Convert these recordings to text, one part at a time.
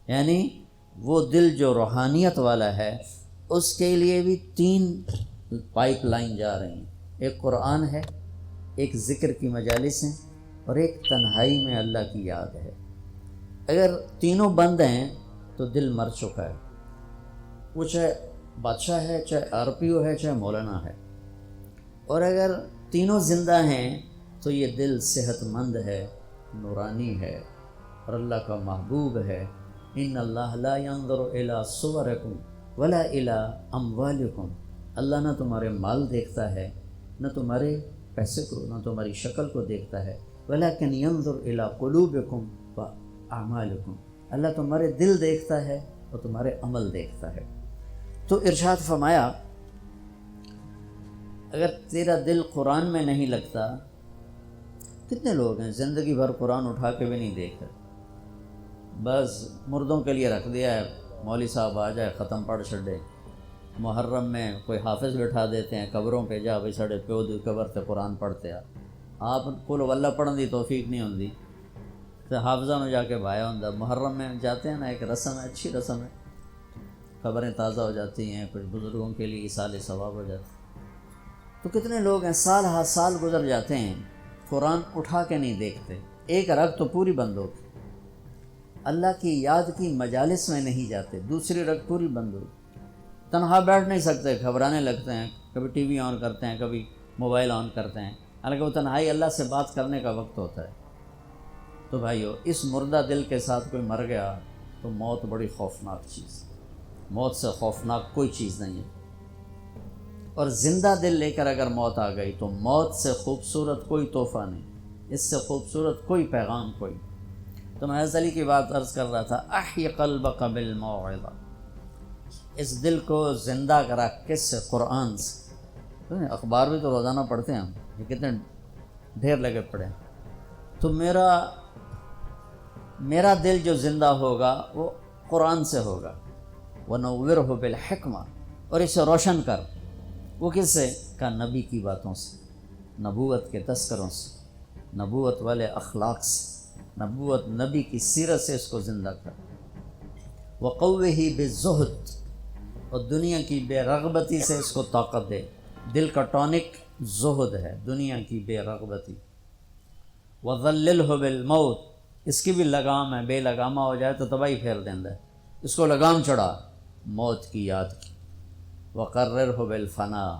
یعنی وہ دل جو روحانیت والا ہے اس کے لیے بھی 3 پائپ لائن جا رہی ہیں، ایک قرآن ہے، ایک ذکر کی مجالس ہیں، اور ایک تنہائی میں اللہ کی یاد ہے۔ اگر تینوں بند ہیں تو دل مر چکا ہے، وہ چاہے بادشاہ ہے، چاہے RPO ہے، چاہے مولانا ہے۔ اور اگر تینوں زندہ ہیں تو یہ دل صحت مند ہے، نورانی ہے، اور اللہ کا محبوب ہے۔ ان اللہ لا ينظر الى صورکم ولا الى اموالکم، اللہ نہ تمہارے مال دیکھتا ہے، نہ تمہارے پیسے کو، نہ تمہاری شکل کو دیکھتا ہے، ولکن ينظر الى قلوبکم واعمالکم، اللہ تمہارے دل دیکھتا ہے اور تمہارے عمل دیکھتا ہے۔ تو ارشاد فرمایا اگر تیرا دل قرآن میں نہیں لگتا، کتنے لوگ ہیں زندگی بھر قرآن اٹھا کے بھی نہیں دیکھ رہے، بس مردوں کے لیے رکھ دیا ہے، مولوی صاحب آ جائے ختم پڑھ چھڑے۔ محرم میں کوئی حافظ بٹھا دیتے ہیں قبروں پہ، جا بھائی ساڑے پیو دی قبر تے قرآن پڑھتے آ، آپ قل واللہ پڑھن دی توفیق نہیں ہوندی تو حافظہ میں جا کے بھایا ہوندا۔ محرم میں جاتے ہیں نا، ایک رسم ہے، اچھی رسم ہے، قبریں تازہ ہو جاتی ہیں، کچھ بزرگوں کے لیے ایصال ثواب ہو جاتا ہے۔ تو کتنے لوگ ہیں سال ہر سال گزر جاتے ہیں قرآن اٹھا کے نہیں دیکھتے، ایک رگ تو پوری بند ہوتی، اللہ کی یاد کی مجالس میں نہیں جاتے، دوسری رگ پوری بند ہوتی، تنہا بیٹھ نہیں سکتے، گھبرانے لگتے ہیں، کبھی ٹی وی آن کرتے ہیں، کبھی موبائل آن کرتے ہیں، حالانکہ وہ تنہائی اللہ سے بات کرنے کا وقت ہوتا ہے۔ تو بھائیو، اس مردہ دل کے ساتھ کوئی مر گیا تو موت بڑی خوفناک چیز، موت سے خوفناک کوئی چیز نہیں ہے۔ اور زندہ دل لے کر اگر موت آ گئی تو موت سے خوبصورت کوئی تحفہ نہیں، اس سے خوبصورت کوئی پیغام کوئی۔ تو میں حضرت علی کی بات عرض کر رہا تھا، احی قلبک بالموعظہ، اس دل کو زندہ کرا کس سے؟ قرآن سے۔ اخبار بھی تو روزانہ پڑھتے ہیں ہم، یہ کتنے ڈھیر لگے پڑے ہیں۔ تو میرا دل جو زندہ ہوگا وہ قرآن سے ہوگا، وَنَوِّرْهُ بِالْحِکْمَةِ، اور اسے روشن کر، وہ کس سے؟ کا نبی کی باتوں سے، نبوت کے تذکروں سے، نبوت والے اخلاق سے، نبوت نبی کی سیرت سے اس کو زندہ کر۔ وَقَوِّهِ بِالزُّهْدِ، اور دنیا کی بے رغبتی سے اس کو طاقت دے۔ دل کا ٹونک زہد ہے، دنیا کی بے رغبتی۔ وَظَلِّلْهُ بِالْمَوْتِ، اس کی بھی لگام ہے، بے لگامہ ہو جائے تو تباہی پھیر دیندہ ہے، اس کو لگام چڑھا موت کی یاد کی۔ وَقَرِّرْهُ بِالْفَنَاءِ،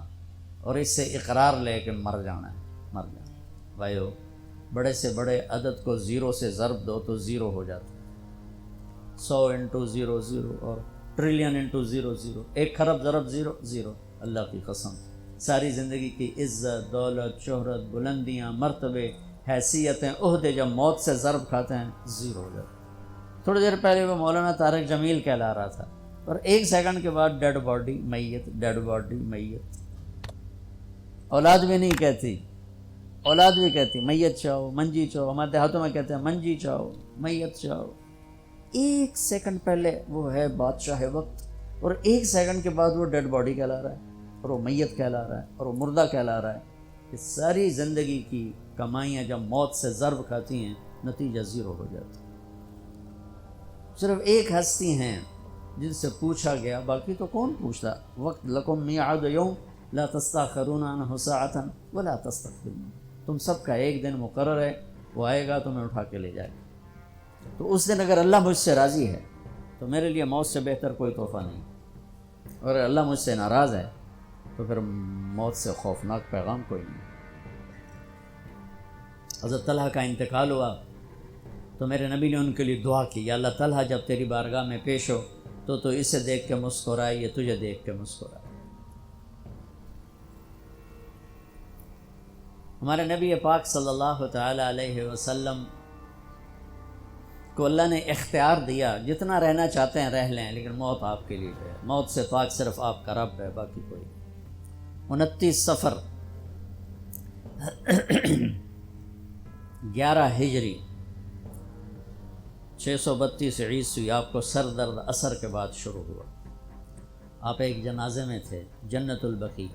اور اس سے اقرار لے کے مر جانا ہے، مر جانا۔ بھائیو، بڑے سے بڑے عدد کو 0 سے ضرب دو تو 0 ہو جاتا ہے، 100 انٹو 0 0، اور ٹریلین انٹو 0 0، 1 خرب ضرب 0 0۔ اللہ کی قسم، ساری زندگی کی عزت، دولت، شہرت، بلندیاں، مرتبے، حیثیتیں، عہدے جب موت سے ضرب کھاتے ہیں 0 ہو جاتے ہیں۔ تھوڑی دیر پہلے وہ مولانا طارق جمیل کہلا رہا تھا، اور 1 سیکنڈ کے بعد ڈیڈ باڈی میت، ڈیڈ باڈی میت۔ اولاد بھی نہیں کہتی، اولاد بھی کہتی میت چاہو، منجی چاہو، ہمارے دیہاتوں میں کہتے ہیں منجی چاہو، میت چاہو۔ 1 سیکنڈ پہلے وہ ہے بادشاہ وقت، اور 1 سیکنڈ کے بعد وہ ڈیڈ باڈی کہلا رہا ہے، اور وہ میت کہلا رہا ہے، اور وہ مردہ کہلا رہا ہے۔ کہ ساری زندگی کی کمائیاں جب موت سے ضرب کھاتی ہیں نتیجہ 0 ہو جاتا ہے۔ صرف ایک ہستی ہیں جن سے پوچھا گیا، باقی تو کون پوچھتا؟ وقت لکم میعاد یوم لا تستاخرون عنہ ساعۃ ولا تستقدمون، تم سب کا ایک دن مقرر ہے، وہ آئے گا تمہیں اٹھا کے لے جائے گا۔ تو اس دن اگر اللہ مجھ سے راضی ہے تو میرے لیے موت سے بہتر کوئی تحفہ نہیں، اور اگر اللہ مجھ سے ناراض ہے تو پھر موت سے خوفناک پیغام کوئی نہیں۔ حضرت طلحہ کا انتقال ہوا تو میرے نبی نے ان کے لیے دعا کی، یا اللہ طلحہ جب تیری بارگاہ میں پیش ہو تو اسے دیکھ کے مسکرائے، یہ تجھے دیکھ کے مسکرائے۔ ہمارے نبی پاک صلی اللہ تعالی علیہ وسلم کو اللہ نے اختیار دیا، جتنا رہنا چاہتے ہیں رہ لیں، لیکن موت آپ کے لیے ہے، موت سے پاک صرف آپ کا رب ہے، باقی کوئی نہیں۔ 29 صفر 11 ہجری 632 عیسوی آپ کو سر درد اثر کے بعد شروع ہوا۔ آپ ایک جنازے میں تھے جنت البقیع،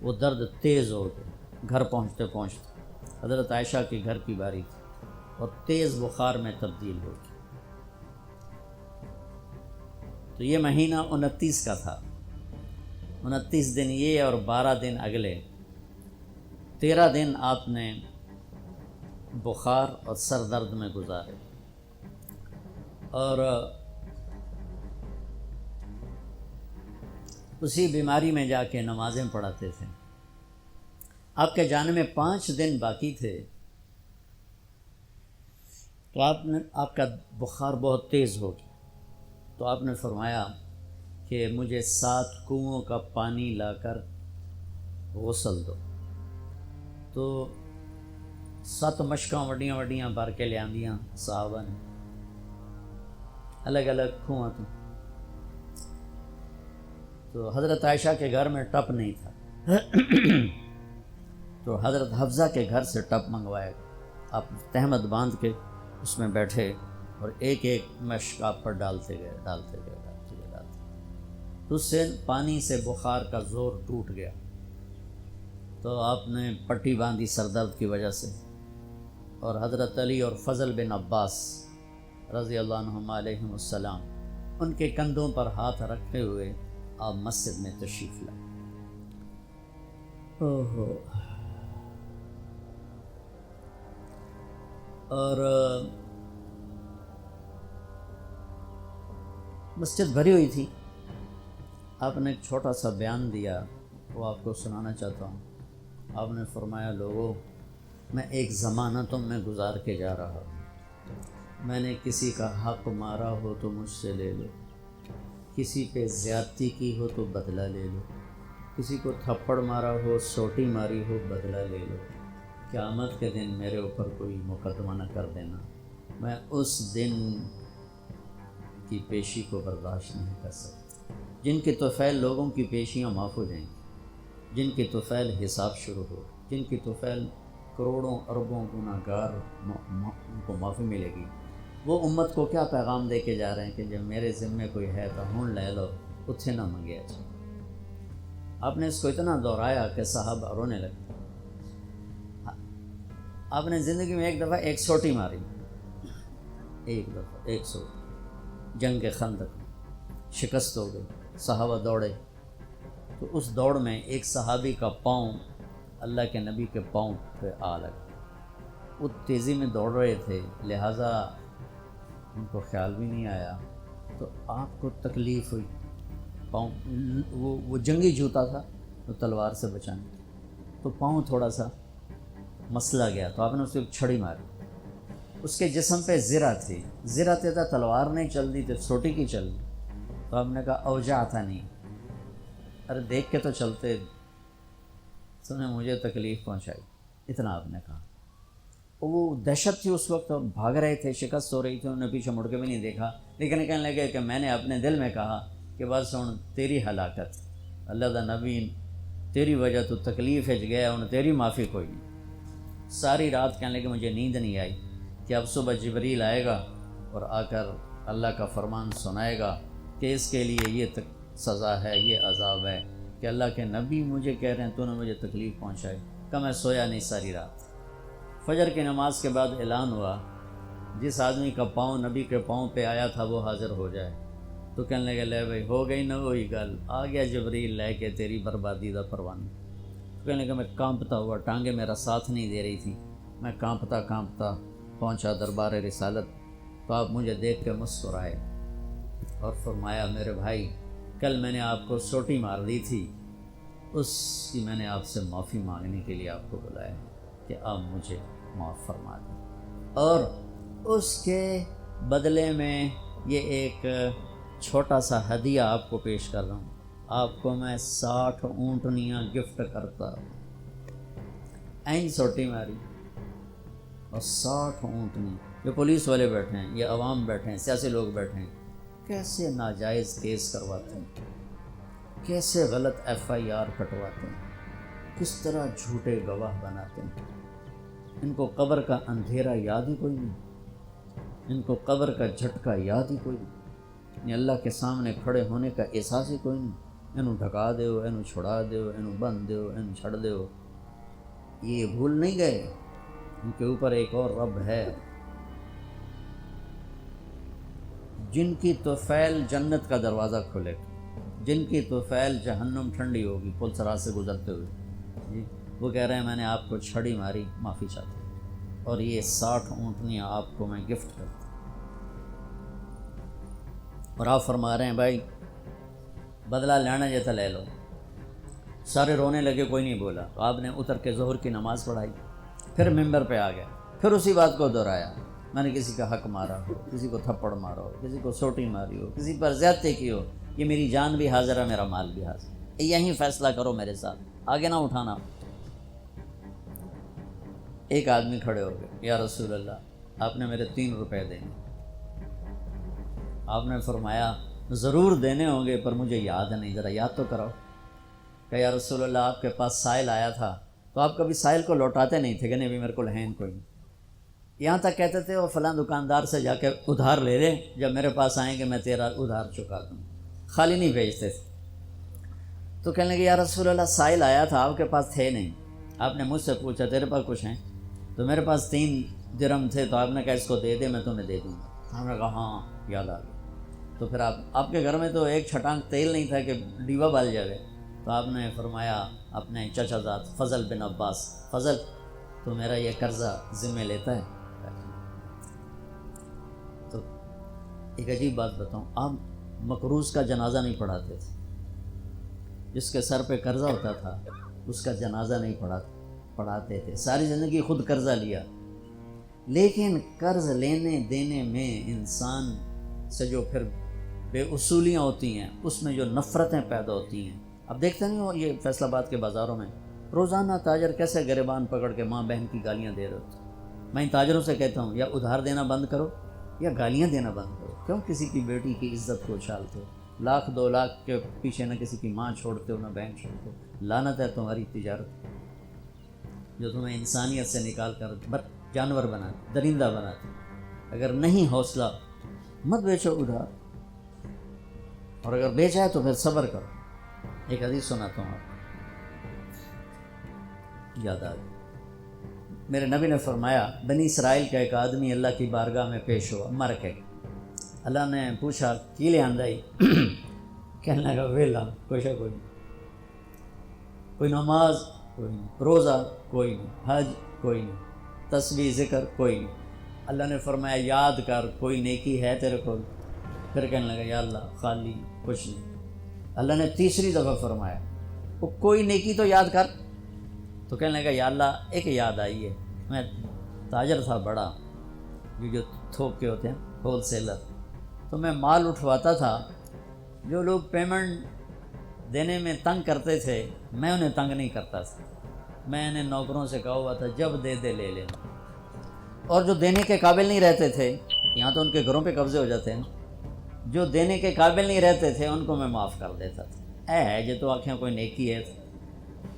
وہ درد تیز ہو گئے، گھر پہنچتے پہنچتے حضرت عائشہ کے گھر کی باری تھی، اور تیز بخار میں تبدیل ہو گئی۔ تو یہ مہینہ 29 کا تھا، 29 دن یہ اور 12 دن اگلے، 13 دن آپ نے بخار اور سر درد میں گزارے، اور اسی بیماری میں جا کے نمازیں پڑھاتے تھے۔ آپ کے جانے میں 5 دن باقی تھے تو آپ کا بخار بہت تیز ہو گیا، تو آپ نے فرمایا کہ مجھے 7 کنوؤں کا پانی لا کر غسل دو۔ تو 7 مشکاں وڈیاں وڈیاں بھر کے لے آندیاں صحابہ نے، الگ الگ کنواں تھے۔ تو حضرت عائشہ کے گھر میں ٹپ نہیں تھا تو حضرت حفصہ کے گھر سے ٹپ منگوایا گیا۔ آپ تہمت باندھ کے اس میں بیٹھے اور ایک ایک مشک آپ پر ڈالتے گئے۔ تو اس سے پانی سے بخار کا زور ٹوٹ گیا، تو آپ نے پٹی باندھی سر درد کی وجہ سے، اور حضرت علی اور فضل بن عباس رضی اللہ عنہم علیہم السلام ان کے کندھوں پر ہاتھ رکھتے ہوئے آپ مسجد میں تشریف لائے۔ اور مسجد بھری ہوئی تھی۔ آپ نے ایک چھوٹا سا بیان دیا، وہ آپ کو سنانا چاہتا ہوں۔ آپ نے فرمایا، لوگوں، میں ایک زمانہ تم میں گزار کے جا رہا ہوں، میں نے کسی کا حق مارا ہو تو مجھ سے لے لو، کسی پہ زیادتی کی ہو تو بدلہ لے لو، کسی کو تھپڑ مارا ہو، سوٹی ماری ہو، بدلہ لے لو، قیامت کے دن میرے اوپر کوئی مقدمہ نہ کر دینا، میں اس دن کی پیشی کو برداشت نہیں کر سکتا۔ جن کے طفیل لوگوں کی پیشیاں معاف ہو جائیں گی، جن کے طفیل حساب شروع ہو، جن کی طفیل کروڑوں اربوں گناہ گار ان کو معافی ملے گی، وہ امت کو کیا پیغام دے کے جا رہے ہیں کہ جب میرے ذمے کوئی ہے تو ہون لے لو، اتھے نہ منگیا جائے۔ آپ نے اس کو اتنا دہرایا کہ صحابہ رونے لگے۔ آپ نے زندگی میں ایک دفعہ ایک سوٹی ماری، ایک دفعہ ایک سوٹی، جنگ خندق شکست ہو گئی، صحابہ دوڑے، تو اس دوڑ میں ایک صحابی کا پاؤں اللہ کے نبی کے پاؤں پہ آ لگا۔ وہ تیزی میں دوڑ رہے تھے، لہٰذا ان کو خیال بھی نہیں آیا، تو آپ کو تکلیف ہوئی۔ پاؤں وہ جنگی جوتا تھا تو تلوار سے بچانے، تو پاؤں تھوڑا سا مسلا گیا، تو آپ نے اس کو ایک چھڑی ماری۔ اس کے جسم پہ زرہ تھی، زرہ تھے تو تلوار نہیں چل دی، تو سوٹی کی چل دی۔ تو آپ نے کہا اوجا تھا نہیں، ارے دیکھ کے تو چلتے، تو نے مجھے تکلیف پہنچائی، اتنا آپ نے کہا۔ وہ دہشت تھی اس وقت، بھاگ رہے تھے، شکست ہو رہی تھی، انہوں نے پیچھے مڑ کے بھی نہیں دیکھا، لیکن کہنے لگے کہ میں نے اپنے دل میں کہا کہ بس ہن تیری ہلاکت، اللہ دا نبی تیری وجہ تو تکلیف ہج گیا، ہن تیری معافی کوئی نہیں۔ ساری رات کہنے لگے مجھے نیند نہیں آئی کہ اب صبح جبریل آئے گا اور آ کر اللہ کا فرمان سنائے گا کہ اس کے لیے یہ سزا ہے، یہ عذاب ہے، کہ اللہ کے نبی مجھے کہہ رہے ہیں تو نے مجھے تکلیف پہنچائی۔ کہ میں سویا نہیں ساری رات۔ فجر کی نماز کے بعد اعلان ہوا جس آدمی کا پاؤں نبی کے پاؤں پہ آیا تھا وہ حاضر ہو جائے۔ تو کہنے لگے لے بھائی ہو گئی نہ ہوئی گل، آ گیا جبریل لے کے تیری بربادی دا پروانہ۔ تو کہنے لگا میں کانپتا ہوا، ٹانگیں میرا ساتھ نہیں دے رہی تھی، میں کانپتا کانپتا پہنچا دربار رسالت، تو آپ مجھے دیکھ کے مسکرائے اور فرمایا میرے بھائی کل میں نے آپ کو سوٹی مار دی تھی، اس کی میں نے آپ سے معافی مانگنے کے لیے آپ کو بلایا کہ آپ مجھے معاف فرما دیں، اور اس کے بدلے میں یہ ایک چھوٹا سا ہدیہ آپ کو پیش کر رہا ہوں، آپ کو میں 60 اونٹنیاں گفٹ کرتا ہوں۔ این سوٹی ماری اور 60 اونٹنی، یہ پولیس والے بیٹھے ہیں، یہ عوام بیٹھے ہیں، سیاسی لوگ بیٹھے ہیں، کیسے ناجائز کیس کرواتے ہیں، کیسے غلط FIR کٹواتے ہیں، کس طرح جھوٹے گواہ بناتے ہیں۔ ان کو قبر کا اندھیرا یاد ہی کوئی نہیں، ان کو قبر کا جھٹکا یاد ہی کوئی نہیں، اللہ کے سامنے کھڑے ہونے کا احساس ہی کوئی نہیں۔ انہوں ڈھکا دیو، انہوں چھڑا دیو، انہوں بند دیو، انہوں چھڑ دیو۔ یہ بھول نہیں گئے ان کے اوپر ایک اور رب ہے۔ جن کی طفیل جنت کا دروازہ کھلے گا، جن کی طفیل جہنم ٹھنڈی ہوگی پل صراط سے گزرتے ہوئے، جی وہ کہہ رہے ہیں میں نے آپ کو چھڑی ماری، معافی چاہتا ہوں، اور یہ 60 اونٹنیاں آپ کو میں گفٹ کرتا ہوں۔ اور آپ فرما رہے ہیں بھائی بدلہ لینا جیتا لے لو۔ سارے رونے لگے، کوئی نہیں بولا۔ تو آپ نے اتر کے ظہر کی نماز پڑھائی، پھر ممبر پہ آ گئے، پھر اسی بات کو دہرایا، میں نے کسی کا حق مارا ہو، کسی کو تھپڑ مارا ہو، کسی کو سوٹی ماری ہو، کسی پر زیادتی کی ہو، یہ میری جان بھی حاضر ہے، میرا مال بھی حاضر ہے، یہیں فیصلہ کرو میرے ساتھ، آگے نہ اٹھانا۔ ایک آدمی کھڑے ہو گئے، یا رسول اللہ آپ نے میرے 3 روپے دینے۔ آپ نے فرمایا ضرور دینے ہوں گے پر مجھے یاد نہیں، ذرا یاد تو کراؤ۔ کہ یا رسول اللہ آپ کے پاس سائل آیا تھا تو آپ کبھی سائل کو لوٹاتے نہیں تھے کہ نہیں بھی میرے کو ہے کوئی نہیں، یہاں تک کہتے تھے وہ فلاں دکاندار سے جا کے ادھار لے لے، جب میرے پاس آئیں گے میں تیرا ادھار چکا دوں، خالی نہیں بھیجتے تھے۔ تو کہنے لگے یا رسول اللہ سائل آیا تھا آپ کے پاس تھے نہیں، آپ نے مجھ سے پوچھا تیرے پاس کچھ ہیں؟ تو میرے پاس 3 درہم تھے، تو آپ نے کہا اس کو دے دے میں تمہیں دے دوں گا۔ ہم نے کہا ہاں یاد آ گیا۔ تو پھر آپ کے گھر میں تو ایک چھٹانک تیل نہیں تھا کہ ڈیوا بال جائے، تو آپ نے فرمایا اپنے چچا زاد فضل بن عباس، فضل تو میرا یہ قرضہ ذمہ لیتا ہے؟ تو ایک عجیب بات بتاؤں، آپ مقروض کا جنازہ نہیں پڑھاتے تھے، جس کے سر پہ قرضہ ہوتا تھا اس کا جنازہ نہیں پڑھاتے تھے، ساری زندگی خود قرضہ لیا، لیکن قرض لینے دینے میں انسان سے جو پھر بے اصولیاں ہوتی ہیں، اس میں جو نفرتیں پیدا ہوتی ہیں۔ اب دیکھتے نہیں ہو یہ فیصل آباد کے بازاروں میں روزانہ تاجر کیسے گریبان پکڑ کے ماں بہن کی گالیاں دے رہے ہوتے ہیں۔ میں ان تاجروں سے کہتا ہوں یا ادھار دینا بند کرو یا گالیاں دینا بند کرو، کیوں کسی کی بیٹی کی عزت کو اچھالتے ہو؟ 1,00,000 2 لاکھ کے پیچھے نہ کسی کی ماں چھوڑتے ہو نہ بہن چھوڑتے ہو۔ لعنت ہے تمہاری تجارت جو تمہیں انسانیت سے نکال کر جانور بناتی، درندہ بناتی۔ اگر نہیں حوصلہ مت بیچو ادھار، اور اگر بیچا ہے تو پھر صبر کرو۔ ایک حدیث سناتا ہوں آپ کو، یاد آ گئی۔ میرے نبی نے فرمایا بنی اسرائیل کا ایک آدمی اللہ کی بارگاہ میں پیش ہوا، مر کے اللہ نے پوچھا کی لے آندائی؟ کہنے لگا ویلا کوئی شا کوئی نہیں، کوئی نماز کوئی نہیں، روزہ کوئی نہیں، حج کوئی نہیں، تسبیح ذکر کوئی نہیں۔ اللہ نے فرمایا یاد کر کوئی نیکی ہے تیرے کو؟ پھر کہنے لگا یا اللہ خالی کچھ نہیں۔ اللہ نے تیسری دفعہ فرمایا وہ کوئی نیکی تو یاد کر۔ تو کہنے لگا یا اللہ ایک یاد آئی ہے، میں تاجر تھا بڑا، یہ جو تھوک کے ہوتے ہیں ہول سیلر، تو میں مال اٹھواتا تھا، جو لوگ پیمنٹ دینے میں تنگ کرتے تھے میں انہیں تنگ نہیں کرتا تھا، میں نے نوکروں سے کہا ہوا تھا جب دے دے لے لینا، اور جو دینے کے قابل نہیں رہتے تھے یہاں تو ان کے گھروں پہ قبضے ہو جاتے ہیں، جو دینے کے قابل نہیں رہتے تھے ان کو میں معاف کر دیتا تھا۔ ہے جو تو آنکھیں کوئی نیکی ہے۔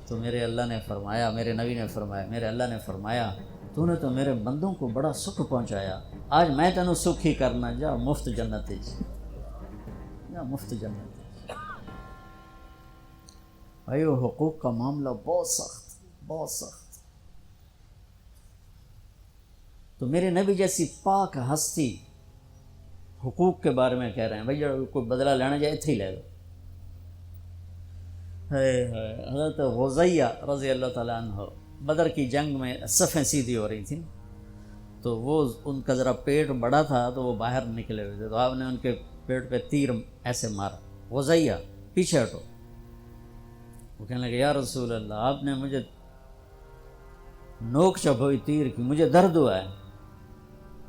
تو میرے اللہ نے فرمایا، میرے نبی نے فرمایا، میرے اللہ نے فرمایا تو نے تو میرے بندوں کو بڑا سکھ پہنچایا، آج میں تینوں سکھ ہی کرنا، جا مفت جنت جا مفت جنت۔ بھائی وہ حقوق کا معاملہ بہت سخت، بہت سخت۔ تو میرے نبی جیسی پاک ہستی حقوق کے بارے میں کہہ رہے ہیں، بھائی جو کوئی بدلہ لینا جائے اتھے ہی لے لو۔ حضرت غزیہ رضی اللہ تعالیٰ عنہ بدر کی جنگ میں صفیں سیدھی ہو رہی تھیں، تو وہ ان کا ذرا پیٹ بڑا تھا تو وہ باہر نکلے ہوئے تھے، تو آپ نے ان کے پیٹ پہ تیر ایسے مارا، غزیہ پیچھے ہٹو۔ وہ کہنے لگے یا رسول اللہ آپ نے مجھے نوک چبھ ہوئی تیر کی، مجھے درد ہوا ہے۔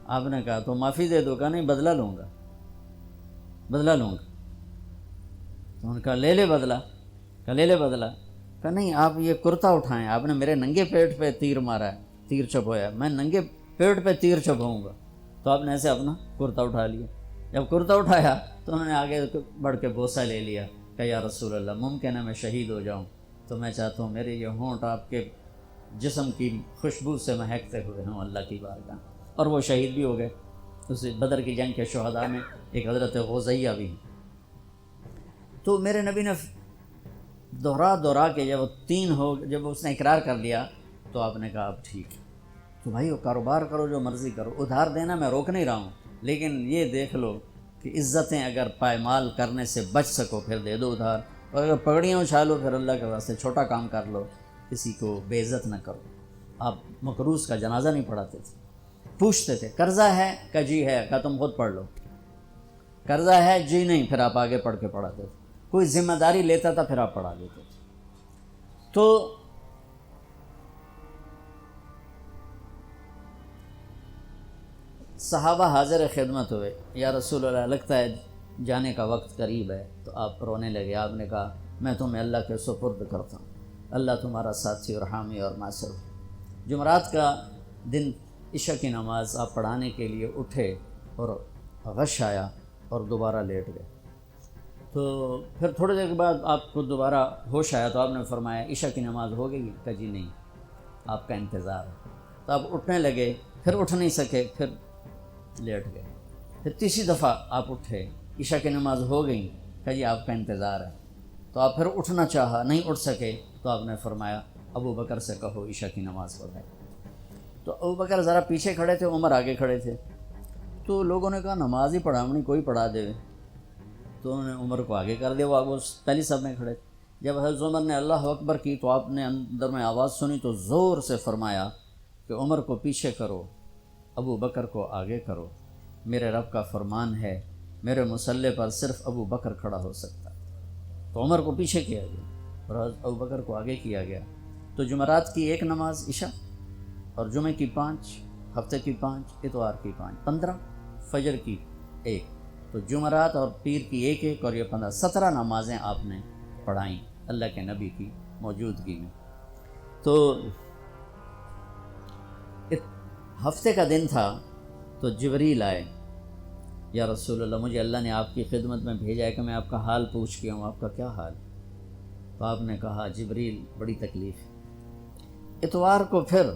آپ نے کہا تو معافی دے دو، کہا نہیں بدلہ لوں گا، بدلہ لوں گا۔ تو انہوں نے کہا لے لے بدلہ، کہا لے لے بدلہ، کہا نہیں آپ یہ کرتا اٹھائیں، آپ نے میرے ننگے پیٹ پہ تیر مارا ہے، تیر چبھویا، میں ننگے پیٹ پہ تیر چبھاؤں گا۔ تو آپ نے ایسے اپنا کرتا اٹھا لیا، جب کرتا اٹھایا تو انہوں نے آگے بڑھ کے بوسہ لے لیا کہ یا رسول اللہ ممکن ہے میں شہید ہو جاؤں، تو میں چاہتا ہوں میرے یہ ہونٹ آپ کے جسم کی خوشبو سے مہکتے ہوئے ہوں اللہ کی بارگاہ۔ اور وہ شہید بھی ہو گئے۔ اس بدر کی جنگ کے شہداء میں ایک حضرت غزیہ بھی ہیں۔ تو میرے نبی نے دوہرا کے جب 3 ہو، جب اس نے اقرار کر لیا تو آپ نے کہا اب ٹھیک ہے، تو بھائی وہ کاروبار کرو جو مرضی کرو، ادھار دینا میں روک نہیں رہا ہوں، لیکن یہ دیکھ لو کہ عزتیں اگر پائمال کرنے سے بچ سکو پھر دے دو ادھار، اور اگر پگڑیاں اچھالو پھر اللہ کے واسطے چھوٹا کام کر لو، کسی کو بے عزت نہ کرو۔ آپ مقروض کا جنازہ نہیں پڑھاتے تھے، پوچھتے تھے قرضہ ہے کہ جی ہے، کہ تم خود پڑھ لو، قرضہ ہے جی نہیں، پھر آپ آگے پڑھ کے پڑھاتے تھے، کوئی ذمہ داری لیتا تھا پھر آپ پڑھا دیتے تھے۔ تو صحابہ حاضر خدمت ہوئے، یا رسول اللہ لگتا ہے جانے کا وقت قریب ہے، تو آپ رونے لگے۔ آپ نے کہا میں تمہیں اللہ کے سپرد کرتا ہوں، اللہ تمہارا ساتھی اور حامی اور ناصر ہو۔ جمعرات کا دن عشاء کی نماز آپ پڑھانے کے لیے اٹھے اور غش آیا اور دوبارہ لیٹ گئے۔ تو پھر تھوڑی دیر کے بعد آپ کو دوبارہ ہوش آیا تو آپ نے فرمایا عشاء کی نماز ہو گئی؟ کہا جی نہیں، آپ کا انتظار ہے۔ تو آپ اٹھنے لگے، پھر اٹھ نہیں سکے، پھر لیٹ گئے۔ پھر تیسری دفعہ آپ اٹھے، عشاء کی نماز ہو گئی، کہا جی آپ کا انتظار ہے۔ تو آپ پھر اٹھنا چاہا، نہیں اٹھ سکے، تو آپ نے فرمایا ابو بکر سے کہو عشاء کی نماز پڑھائے۔ تو ابو بکر ذرا پیچھے کھڑے تھے، عمر آگے کھڑے تھے، تو لوگوں نے کہا نماز ہی پڑھاونی، کوئی پڑھا دے۔ تو انہوں نے عمر کو آگے کر دیا، وہ پہلی صف میں کھڑے تھے۔ جب حضرت عمر نے اللہ اکبر کی تو آپ نے اندر میں آواز سنی تو زور سے فرمایا کہ عمر کو پیچھے کرو، ابو بکر کو آگے کرو، میرے رب کا فرمان ہے میرے مصلی پر صرف ابو بکر کھڑا ہو سکتا ہے۔ تو عمر کو پیچھے کیا گیا اور ابو بکر کو آگے کیا گیا۔ تو جمعرات کی ایک نماز عشاء، اور جمعے کی 5، ہفتے کی 5، اتوار کی 5، 15، فجر کی 1۔ تو جمعرات اور پیر کی ایک اور یہ 15، 17 نمازیں آپ نے پڑھائیں اللہ کے نبی کی موجودگی میں۔ تو ہفتے کا دن تھا تو جبریل آئے، یا رسول اللہ مجھے اللہ نے آپ کی خدمت میں بھیجا ہے کہ میں آپ کا حال پوچھ کے ہوں، آپ کا کیا حال؟ تو آپ نے کہا جبریل بڑی تکلیف ہے۔ اتوار کو پھر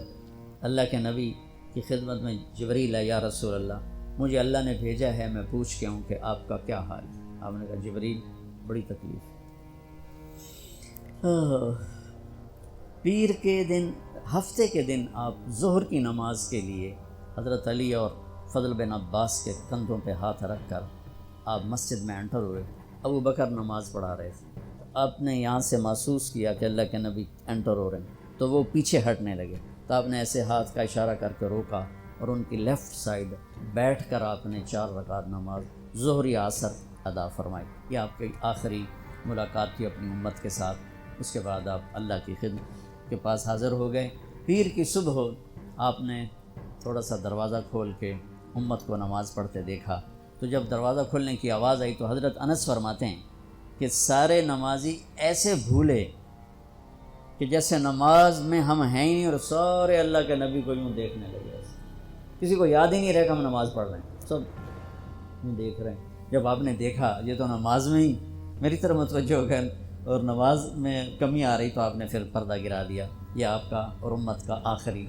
اللہ کے نبی کی خدمت میں جبریل آئے، یا رسول اللہ مجھے اللہ نے بھیجا ہے میں پوچھ کے ہوں کہ آپ کا کیا حال ہے؟ آپ نے کہا جبریل بڑی تکلیف ہے۔ پیر کے دن، ہفتے کے دن آپ ظہر کی نماز کے لیے حضرت علی اور فضل بن عباس کے کندھوں پہ ہاتھ رکھ کر آپ مسجد میں انٹر ہوئے۔ ابو بکر نماز پڑھا رہے تھے، آپ نے یہاں سے محسوس کیا کہ اللہ کے نبی انٹر ہو رہے ہیں، تو وہ پیچھے ہٹنے لگے۔ تو آپ نے ایسے ہاتھ کا اشارہ کر کے روکا اور ان کی لیفٹ سائڈ بیٹھ کر آپ نے 4 رکعت نماز ظہر یا عصر ادا فرمائی۔ یہ آپ کی آخری ملاقات تھی اپنی امت کے ساتھ۔ اس کے بعد آپ اللہ کی خدمت کے پاس حاضر ہو گئے۔ پیر کی صبح آپ نے تھوڑا سا دروازہ کھول کے امت کو نماز پڑھتے دیکھا، تو جب دروازہ کھولنے کی آواز آئی تو حضرت انس فرماتے ہیں کہ سارے نمازی ایسے بھولے کہ جیسے نماز میں ہم ہیں ہی نہیں، اور سارے اللہ کے نبی کو یوں دیکھنے لگے، کسی کو یاد ہی نہیں رہا کہ ہم نماز پڑھ رہے ہیں، سب یوں دیکھ رہے ہیں۔ جب آپ نے دیکھا یہ تو نماز میں ہی میری طرف متوجہ ہو گئے اور نماز میں کمی آ رہی، تو آپ نے پھر پردہ گرا دیا۔ یہ آپ کا اور امت کا آخری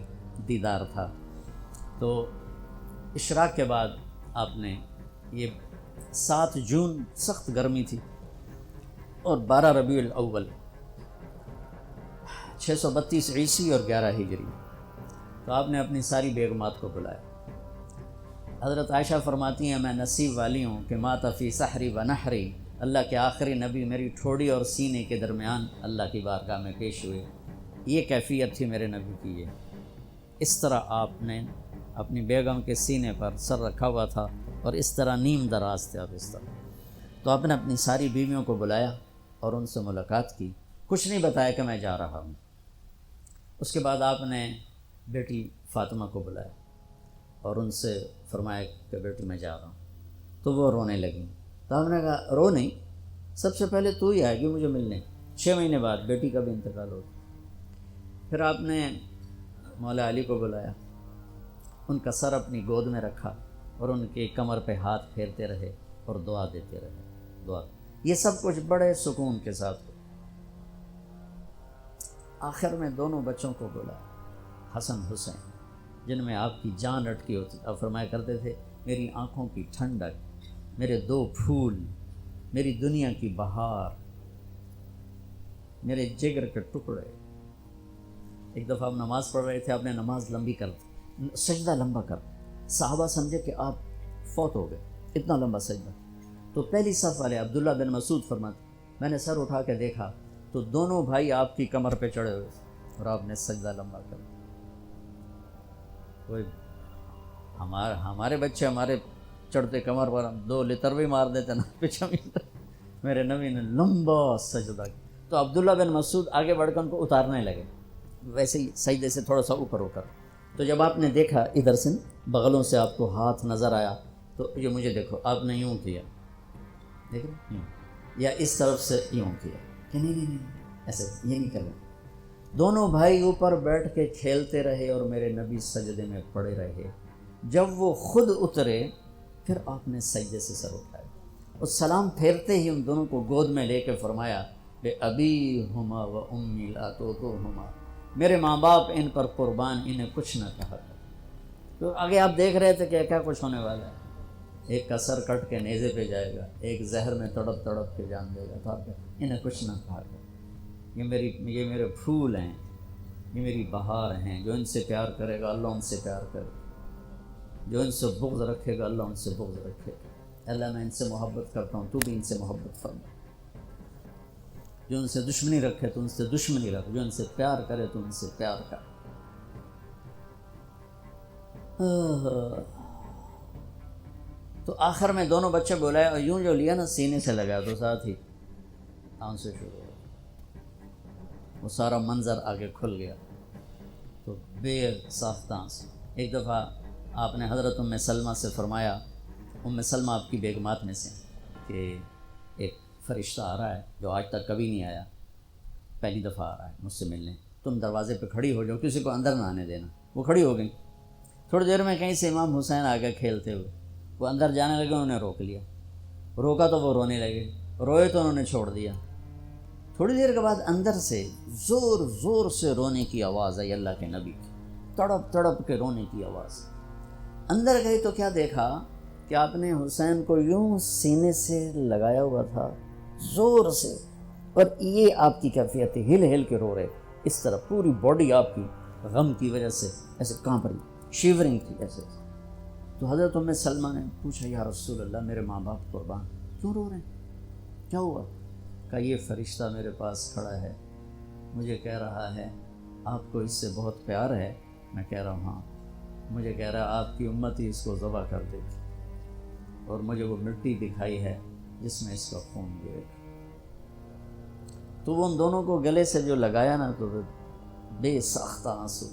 دیدار تھا۔ تو اشراق کے بعد آپ نے یہ 7 جون سخت گرمی تھی اور 12 ربیع الاول 632 عیسوی اور 11 ہجری، تو آپ نے اپنی ساری بیگمات کو بلایا۔ حضرت عائشہ فرماتی ہیں میں نصیب والی ہوں کہ مات فی سحری و نحری، اللہ کے آخری نبی میری ٹھوڑی اور سینے کے درمیان اللہ کی بارگاہ میں پیش ہوئے۔ یہ کیفیت تھی میرے نبی کی۔ یہ اس طرح آپ نے اپنی بیگم کے سینے پر سر رکھا ہوا تھا اور اس طرح نیم دراز تھے آپ اس طرح۔ تو آپ نے اپنی ساری بیویوں کو بلایا اور ان سے ملاقات کی، کچھ نہیں بتایا کہ میں جا رہا ہوں۔ اس کے بعد آپ نے بیٹی فاطمہ کو بلایا اور ان سے فرمایا کہ بیٹی میں جا رہا ہوں، تو وہ رونے لگیں۔ تو ہم نے کہا رو نہیں، سب سے پہلے تو ہی آئے گی مجھے ملنے، 6 مہینے بعد بیٹی کا بھی انتقال ہو۔ پھر آپ نے مولا علی کو بلایا، ان کا سر اپنی گود میں رکھا اور ان کے کمر پہ ہاتھ پھیرتے رہے اور دعا دیتے رہے، دعا۔ یہ سب کچھ بڑے سکون کے ساتھ ہو۔ آخر میں دونوں بچوں کو بلایا، حسن حسین، جن میں آپ کی جان اٹکی ہوتی۔ آپ فرمایا کرتے تھے میری آنکھوں کی ٹھنڈک، میرے 2 پھول، میری دنیا کی بہار، میرے جگر کے ٹکڑے۔ ایک دفعہ آپ نماز پڑھ رہے تھے، آپ نے نماز لمبی کر دی، سجدہ لمبا کر، صحابہ سمجھے کہ آپ فوت ہو گئے، اتنا لمبا سجدہ۔ تو پہلی صف والے عبداللہ بن مسعود فرماتے میں نے سر اٹھا کے دیکھا تو دونوں بھائی آپ کی کمر پہ چڑھے ہوئے اور آپ نے سجدہ لمبا کر دیا۔ کوئی ہمارے بچے ہمارے چڑھتے کمر پر دو لتر بھی مار دیتے نا پیچھے، میرے نبی نے لمبا سجدہ کیا۔ تو عبداللہ بن مسعود آگے بڑھ کر ان کو اتارنے لگے، ویسے ہی سجدے سے تھوڑا سا اوپر ہو کر۔ تو جب آپ نے دیکھا ادھر سے بغلوں سے آپ کو ہاتھ نظر آیا تو یہ مجھے دیکھو، آپ نے یوں کیا، دیکھ رہے یوں، یا اس طرف سے یوں کیا کہ نہیں ایسے یہ نہیں کرنا۔ دونوں بھائی اوپر بیٹھ کے کھیلتے رہے اور میرے نبی سجدے میں پڑے رہے۔ جب وہ خود اترے پھر آپ نے سجدے سے سر اٹھایا اور سلام پھیرتے ہی ان دونوں کو گود میں لے کے فرمایا بے ابی ہما و امی لا توہما، میرے ماں باپ ان پر قربان، انہیں کچھ نہ کہا کر۔ تو آگے آپ دیکھ رہے تھے کہ کیا کچھ ہونے والا ہے، ایک کا سر کٹ کے نیزے پہ جائے گا، ایک زہر میں تڑپ تڑپ کے جان دے گا، تو آپ انہیں کچھ نہ کہا کر، یہ میرے پھول ہیں، یہ میری بہار ہیں، جو ان سے پیار کرے گا اللہ ان سے پیار کرے گا، جو ان سے بغض رکھے گا اللہ ان سے بغض رکھے گا۔ اللہ میں ان سے محبت کرتا ہوں، تو بھی ان سے محبت فرما، جو ان سے دشمنی رکھے تو ان سے دشمنی رکھ، جو ان سے پیار کرے تو ان سے پیار کر۔ تو آخر میں دونوں بچے بلائے اور یوں جو لیا نا سینے سے لگا تو ساتھ ہی آنسو شروع ہو گئے، وہ سارا منظر آگے کھل گیا تو بے ساختہ آنسو۔ ایک دفعہ آپ نے حضرت ام سلمہ سے فرمایا، ام سلمہ آپ کی بیگمات میں سے، کہ ایک فرشتہ آ رہا ہے جو آج تک کبھی نہیں آیا، پہلی دفعہ آ رہا ہے مجھ سے ملنے، تم دروازے پہ کھڑی ہو جاؤ، کسی کو اندر نہ آنے دینا۔ وہ کھڑی ہو گئی، تھوڑی دیر میں کہیں سے امام حسین آ گئے کھیلتے ہوئے، وہ اندر جانے لگے، انہوں نے روک لیا، روکا تو وہ رونے لگے، روئے تو انہوں نے چھوڑ دیا۔ تھوڑی دیر کے بعد اندر سے زور زور سے رونے کی آواز آئی، اللہ کے نبی کی تڑپ تڑپ کے رونے کی آواز۔ اندر گئی تو کیا دیکھا کہ آپ نے حسین کو یوں سینے سے لگایا ہوا تھا زور سے، اور یہ آپ کی کیفیت تھی، ہل ہل کے رو رہے اس طرح، پوری باڈی آپ کی غم کی وجہ سے ایسے کانپ رہی، شیورنگ تھی ایسے۔ تو حضرت ام سلمہ نے پوچھا یا رسول اللہ میرے ماں باپ قربان، کیوں رو رہے ہیں، کیا ہوا؟ کہا یہ فرشتہ میرے پاس کھڑا ہے، مجھے کہہ رہا ہے آپ کو اس سے بہت پیار ہے۔ میں کہہ رہا ہوں ہاں۔ مجھے کہہ رہا آپ کی امت ہی اس کو ذبح کر دے گی، اور مجھے وہ مٹی دکھائی ہے جس میں اس کا خون گرے گا۔ تو وہ ان دونوں کو گلے سے جو لگایا نا تو بے ساختہ آنسو،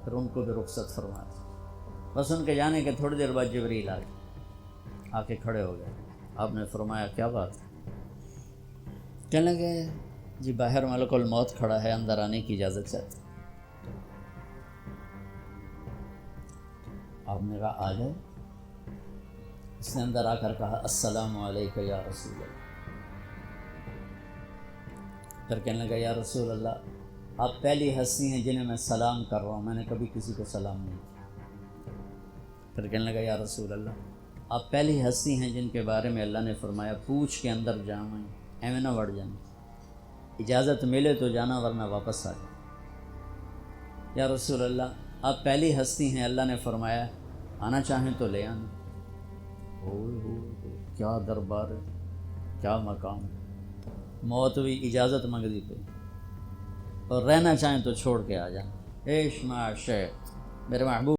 پھر ان کو بھی رخصت فرما دی۔ بس ان کے جانے کے تھوڑی دیر بعد جبریل آ کے کھڑے ہو گئے۔ آپ نے فرمایا کیا بات ہے؟ کہنے لگے جی باہر ملک الموت کھڑا ہے، اندر آنے کی اجازت چاہتے۔ آپ نے کہا آ جائے۔ اس نے اندر آ کر کہا السلام علیکم یا رسول اللہ۔ پھر کہنے لگا یا رسول اللہ آپ پہلی ہستی ہیں جنہیں میں سلام کر رہا ہوں، میں نے کبھی کسی کو سلام نہیں کیا۔ پھر کہنے لگا یا رسول اللہ آپ پہلی ہستی ہیں جن کے بارے میں اللہ نے فرمایا پوچھ کے اندر جاؤں، ایویں نہ بڑھ جانا، اجازت ملے تو جانا ورنہ واپس آ جانا۔ یا رسول اللہ آپ پہلی ہستی ہیں اللہ نے فرمایا آنا چاہیں تو لے آنا۔ کیا دربار ہے، کیا مقام ہے، موت بھی اجازت مانگ دی پہ، اور رہنا چاہیں تو چھوڑ کے آ جانا۔ عیش مع شیخ، میرے محبوب